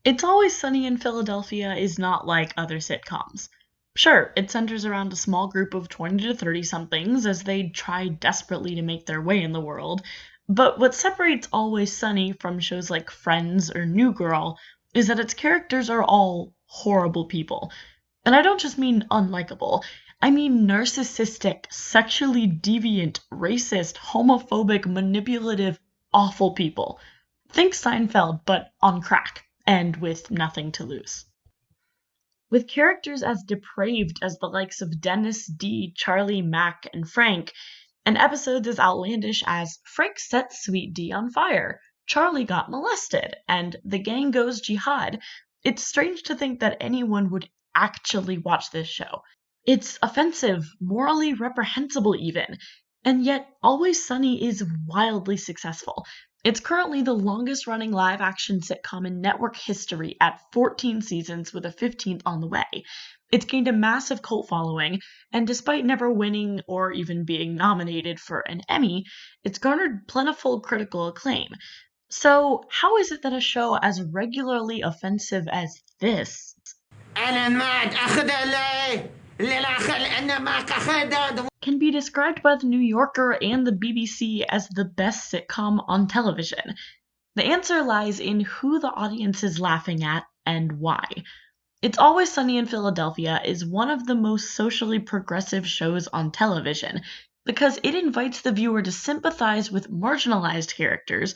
It's Always Sunny in Philadelphia is not like other sitcoms. Sure, it centers around a small group of 20 to 30 somethings as they try desperately to make their way in the world, but what separates Always Sunny from shows like Friends or New Girl is that its characters are all horrible people. And I don't just mean unlikable, I mean narcissistic, sexually deviant, racist, homophobic, manipulative, awful people. Think Seinfeld, but on crack, and with nothing to lose. With characters as depraved as the likes of Dennis D., Charlie Mack, and Frank, and episodes as outlandish as Frank set Sweet D on fire, Charlie got molested, and the gang goes jihad, it's strange to think that anyone would actually watch this show. It's offensive, morally reprehensible even, and yet Always Sunny is wildly successful. It's currently the longest running live action sitcom in network history at 14 seasons with a 15th on the way. It's gained a massive cult following, and despite never winning or even being nominated for an Emmy, it's garnered plentiful critical acclaim. So, how is it that a show as regularly offensive as this can be described by The New Yorker and the BBC as the best sitcom on television? The answer lies in who the audience is laughing at and why. It's Always Sunny in Philadelphia is one of the most socially progressive shows on television because it invites the viewer to sympathize with marginalized characters,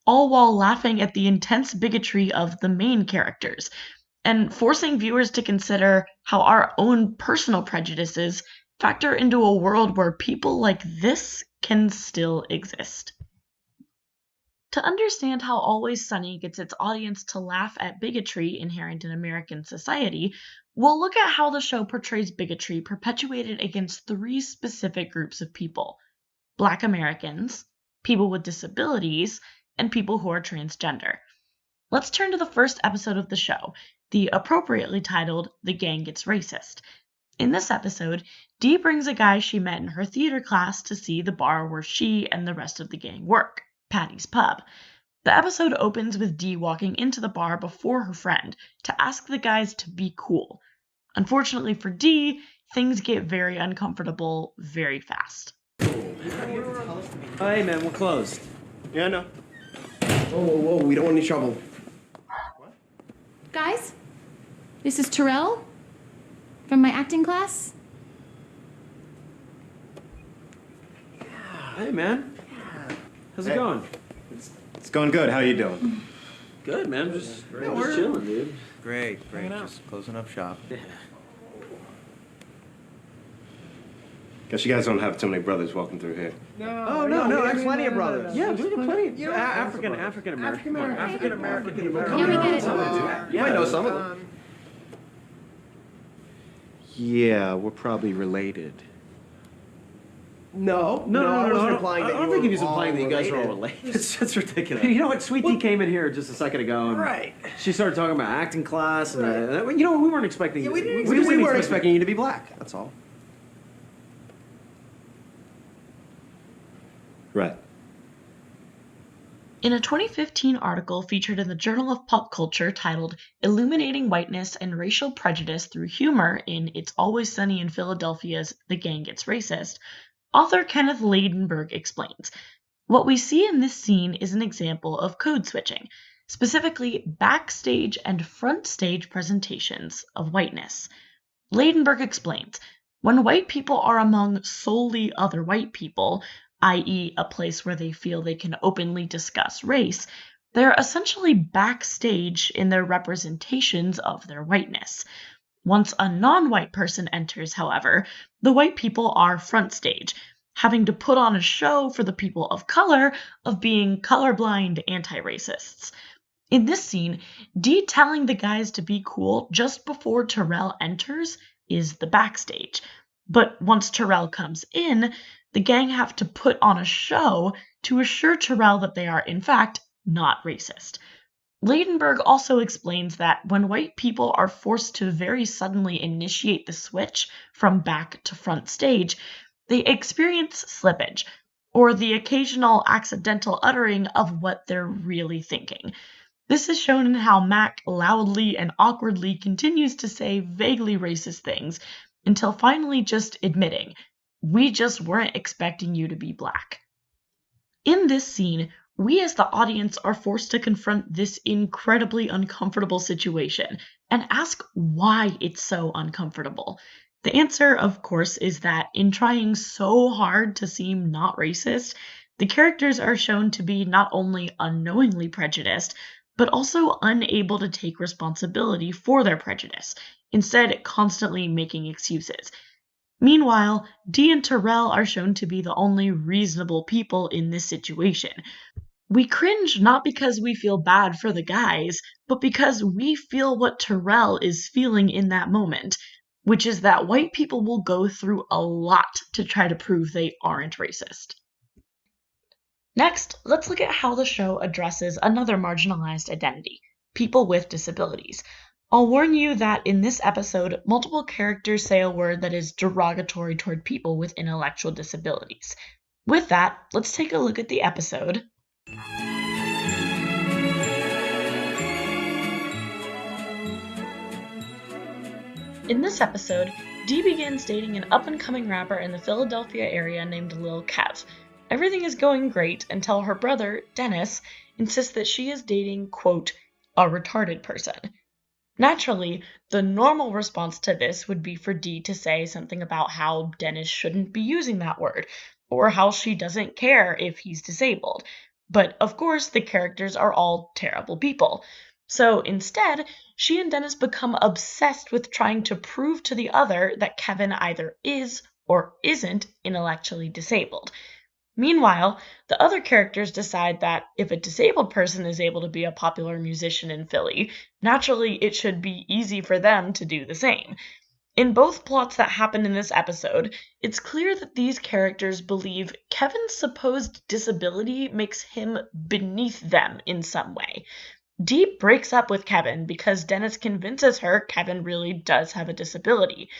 all while laughing at the intense bigotry of the main characters, and forcing viewers to consider how our own personal prejudices factor into a world where people like this can still exist. To understand how Always Sunny gets its audience to laugh at bigotry inherent in American society, we'll look at how the show portrays bigotry perpetuated against three specific groups of people: Black Americans, people with disabilities, and people who are transgender. Let's turn to the first episode of the show, the appropriately titled The Gang Gets Racist. In this episode, Dee brings a guy she met in her theater class to see the bar where she and the rest of the gang work, Patty's Pub. The episode opens with Dee walking into the bar before her friend to ask the guys to be cool. Unfortunately for Dee, things get very uncomfortable very fast. Oh, hey man, we're closed. Yeah, I know. Whoa, we don't want any trouble. Guys, this is Terrell from my acting class. Hey man. How's it going? It's going good. How you doing? Good man, just chilling, dude. Great. Just closing up shop. Yeah. Guess you guys don't have too many brothers walking through here. No, there's plenty of brothers. Yeah, we got plenty. African American. Yeah, we get it. You might know some of them. Yeah, we're probably related. No. I wasn't implying I that don't you think were he was implying that you guys are all related. related. That's ridiculous. You know what? Sweet Tea came in here just a second ago, and Right. she started talking about acting class, and you know we weren't expecting. Yeah, we didn't weren't expecting you to be black. That's all. Right. In a 2015 article featured in the Journal of Pop Culture titled Illuminating Whiteness and Racial Prejudice Through Humor in It's Always Sunny in Philadelphia's The Gang Gets Racist, author Kenneth Ladenburg explains, what we see in this scene is an example of code switching, specifically backstage and front stage presentations of whiteness. Ladenburg explains, when white people are among solely other white people, i.e. a place where they feel they can openly discuss race, they're essentially backstage in their representations of their whiteness. Once a non-white person enters, however, the white people are front stage, having to put on a show for the people of color of being colorblind anti-racists. In this scene, Dee telling the guys to be cool just before Terrell enters is the backstage. But once Terrell comes in, the gang have to put on a show to assure Terrell that they are, in fact, not racist. Ladenburg also explains that when white people are forced to very suddenly initiate the switch from back to front stage, they experience slippage, or the occasional accidental uttering of what they're really thinking. This is shown in how Mac loudly and awkwardly continues to say vaguely racist things until finally just admitting, "We just weren't expecting you to be black." In this scene, we as the audience are forced to confront this incredibly uncomfortable situation and ask why it's so uncomfortable. The answer, of course, is that in trying so hard to seem not racist, the characters are shown to be not only unknowingly prejudiced, but also unable to take responsibility for their prejudice, instead constantly making excuses. Meanwhile, Dee and Terrell are shown to be the only reasonable people in this situation. We cringe not because we feel bad for the guys, but because we feel what Terrell is feeling in that moment, which is that white people will go through a lot to try to prove they aren't racist. Next, let's look at how the show addresses another marginalized identity, people with disabilities. I'll warn you that in this episode, multiple characters say a word that is derogatory toward people with intellectual disabilities. With that, let's take a look at the episode. In this episode, Dee begins dating an up-and-coming rapper in the Philadelphia area named Lil Kev. Everything is going great until her brother, Dennis, insists that she is dating, quote, a retarded person. Naturally, the normal response to this would be for Dee to say something about how Dennis shouldn't be using that word, or how she doesn't care if he's disabled. But of course, the characters are all terrible people. So instead, she and Dennis become obsessed with trying to prove to the other that Kevin either is or isn't intellectually disabled. Meanwhile, the other characters decide that if a disabled person is able to be a popular musician in Philly, naturally it should be easy for them to do the same. In both plots that happen in this episode, it's clear that these characters believe Kevin's supposed disability makes him beneath them in some way. Dee breaks up with Kevin because Dennis convinces her Kevin really does have a disability.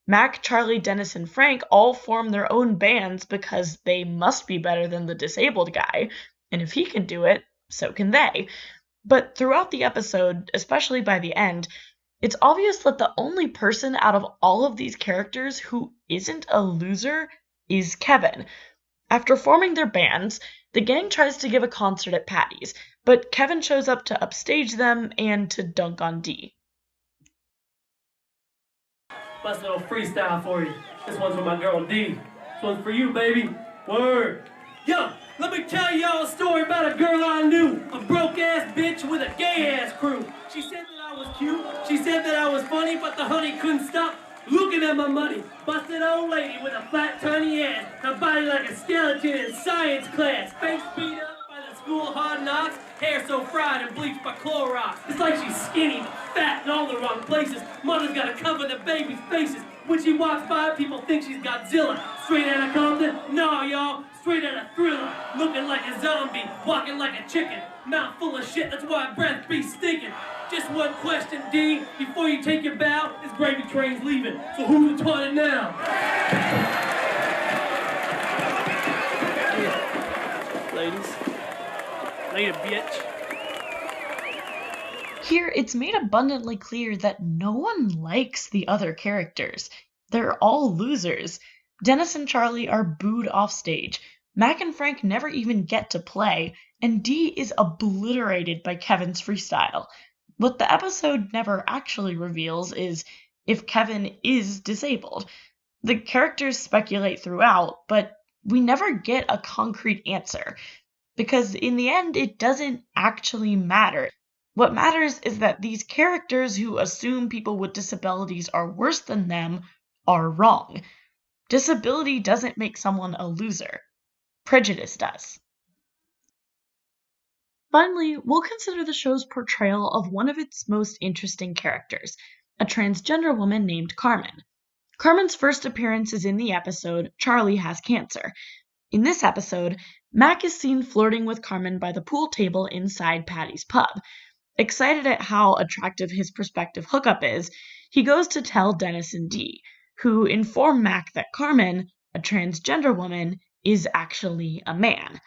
Mac, Charlie, Dennis, and Frank all form their own bands because they must be better than the disabled guy, and if he can do it, so can they. But throughout the episode, especially by the end, it's obvious that the only person out of all of these characters who isn't a loser is Kevin. After forming their bands, the gang tries to give a concert at Patty's, but Kevin shows up to upstage them and to dunk on Dee. Bust a little freestyle for you. This one's for my girl D. This one's for you, baby. Word. Yo, let me tell y'all a story about a girl I knew. A broke-ass bitch with a gay-ass crew. She said that I was cute. She said that I was funny, but the honey couldn't stop looking at my money. Busted old lady with a flat, tiny ass. Her body like a skeleton in science class. Face beat up by the school of hard knocks. Hair so fried and bleached by Clorox. It's like she's skinny, fat, in all the wrong places. Mother's gotta cover the baby's faces. When she walks by, people think she's Godzilla. Straight out of Compton? No, y'all. Straight out of Thriller. Looking like a zombie, walking like a chicken. Mouth full of shit, that's why breath be stinking. Just one question, D. Before you take your bow, this gravy train's leaving. So who's retarded now? Yeah. Ladies. Later, bitch. Here, it's made abundantly clear that no one likes the other characters. They're all losers. Dennis and Charlie are booed off stage. Mac and Frank never even get to play, and Dee is obliterated by Kevin's freestyle. What the episode never actually reveals is if Kevin is disabled. The characters speculate throughout, but we never get a concrete answer. Because in the end, it doesn't actually matter. What matters is that these characters who assume people with disabilities are worse than them are wrong. Disability doesn't make someone a loser. Prejudice does. Finally, we'll consider the show's portrayal of one of its most interesting characters, a transgender woman named Carmen. Carmen's first appearance is in the episode Charlie Has Cancer. In this episode, Mac is seen flirting with Carmen by the pool table inside Patty's pub. Excited at how attractive his prospective hookup is, he goes to tell Dennis and Dee, who inform Mac that Carmen, a transgender woman, is actually a man.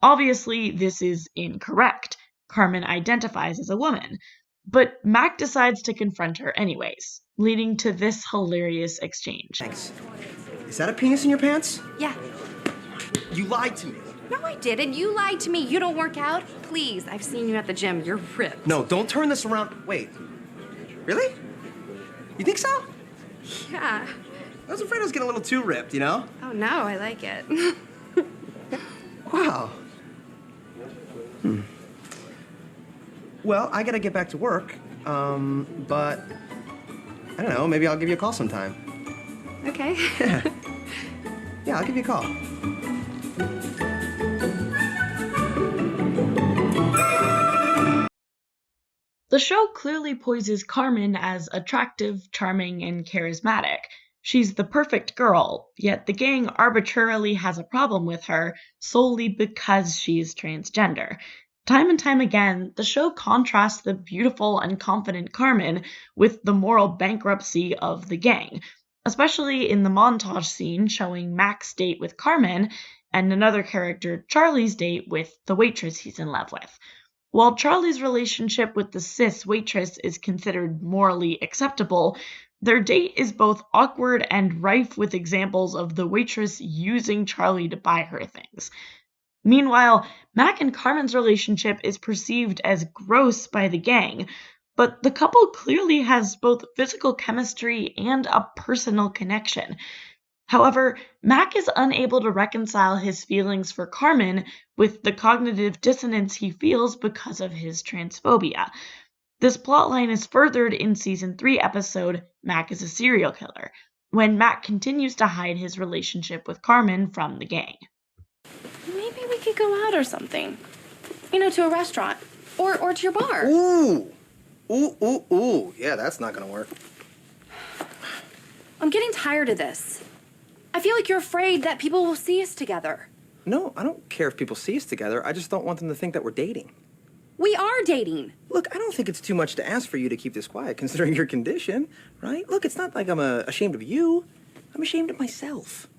Obviously, this is incorrect. Carmen identifies as a woman. But Mac decides to confront her anyways, leading to this hilarious exchange. Thanks. Is that a penis in your pants? Yeah. You lied to me. No, I didn't. You lied to me. You don't work out. Please, I've seen you at the gym. You're ripped. No, don't turn this around. Wait. Really? You think so? Yeah. I was afraid I was getting a little too ripped, you know? Oh, no, I like it. Wow. Well, I gotta get back to work. But I don't know, maybe I'll give you a call sometime. Okay. Yeah, I'll give you a call. The show clearly poises Carmen as attractive, charming, and charismatic. She's the perfect girl, yet the gang arbitrarily has a problem with her solely because she's transgender. Time and time again, the show contrasts the beautiful and confident Carmen with the moral bankruptcy of the gang, especially in the montage scene showing Mac's date with Carmen and another character, Charlie's date with the waitress he's in love with. While Charlie's relationship with the cis waitress is considered morally acceptable, their date is both awkward and rife with examples of the waitress using Charlie to buy her things. Meanwhile, Mac and Carmen's relationship is perceived as gross by the gang, but the couple clearly has both physical chemistry and a personal connection. However, Mac is unable to reconcile his feelings for Carmen with the cognitive dissonance he feels because of his transphobia. This plotline is furthered in Season 3 episode Mac is a Serial Killer, when Mac continues to hide his relationship with Carmen from the gang. Maybe we could go out or something. You know, to a restaurant. Or to your bar. Ooh. Ooh. Yeah, that's not gonna work. I'm getting tired of this. I feel like you're afraid that people will see us together. No, I don't care if people see us together. I just don't want them to think that we're dating. We are dating. Look, I don't think it's too much to ask for you to keep this quiet, considering your condition, right? Look, it's not like I'm ashamed of you. I'm ashamed of myself.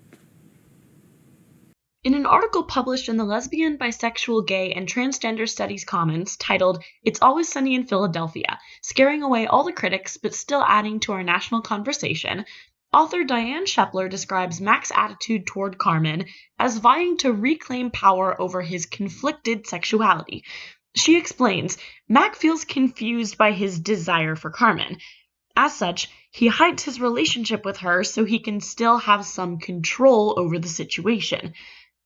In an article published in the Lesbian, Bisexual, Gay, and Transgender Studies Commons titled It's Always Sunny in Philadelphia, Scaring Away All the Critics but Still Adding to Our National Conversation, author Diane Shepler describes Mac's attitude toward Carmen as vying to reclaim power over his conflicted sexuality. She explains, Mac feels confused by his desire for Carmen. As such, he hides his relationship with her so he can still have some control over the situation.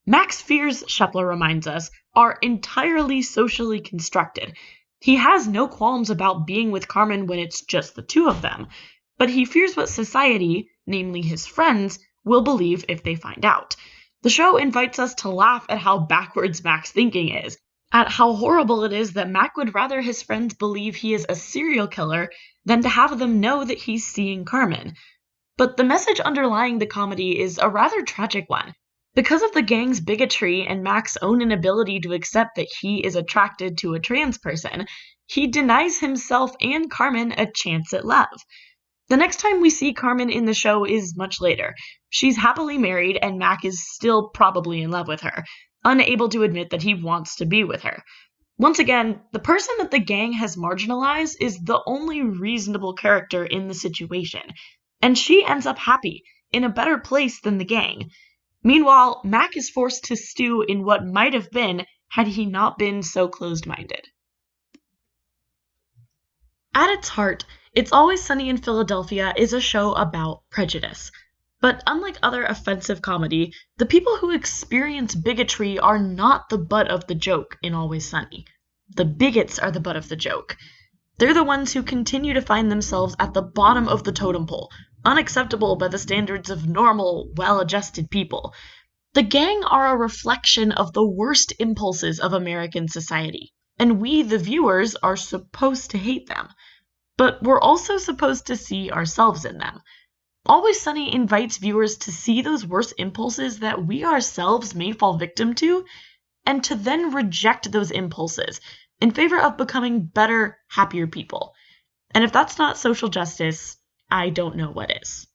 Mac's fears, Shepler reminds us, are entirely socially constructed. He has no qualms about being with Carmen when it's just the two of them, but he fears what society, namely his friends, will believe if they find out. The show invites us to laugh at how backwards Mac's thinking is, at how horrible it is that Mac would rather his friends believe he is a serial killer than to have them know that he's seeing Carmen. But the message underlying the comedy is a rather tragic one. Because of the gang's bigotry and Mac's own inability to accept that he is attracted to a trans person, he denies himself and Carmen a chance at love. The next time we see Carmen in the show is much later. She's happily married and Mac is still probably in love with her, unable to admit that he wants to be with her. Once again, the person that the gang has marginalized is the only reasonable character in the situation, and she ends up happy, in a better place than the gang. Meanwhile, Mac is forced to stew in what might have been had he not been so closed-minded. At its heart, It's Always Sunny in Philadelphia is a show about prejudice. But unlike other offensive comedy, the people who experience bigotry are not the butt of the joke in Always Sunny. The bigots are the butt of the joke. They're the ones who continue to find themselves at the bottom of the totem pole, unacceptable by the standards of normal, well-adjusted people. The gang are a reflection of the worst impulses of American society, and we, the viewers, are supposed to hate them. But we're also supposed to see ourselves in them. Always Sunny invites viewers to see those worst impulses that we ourselves may fall victim to, and to then reject those impulses in favor of becoming better, happier people. And if that's not social justice, I don't know what is.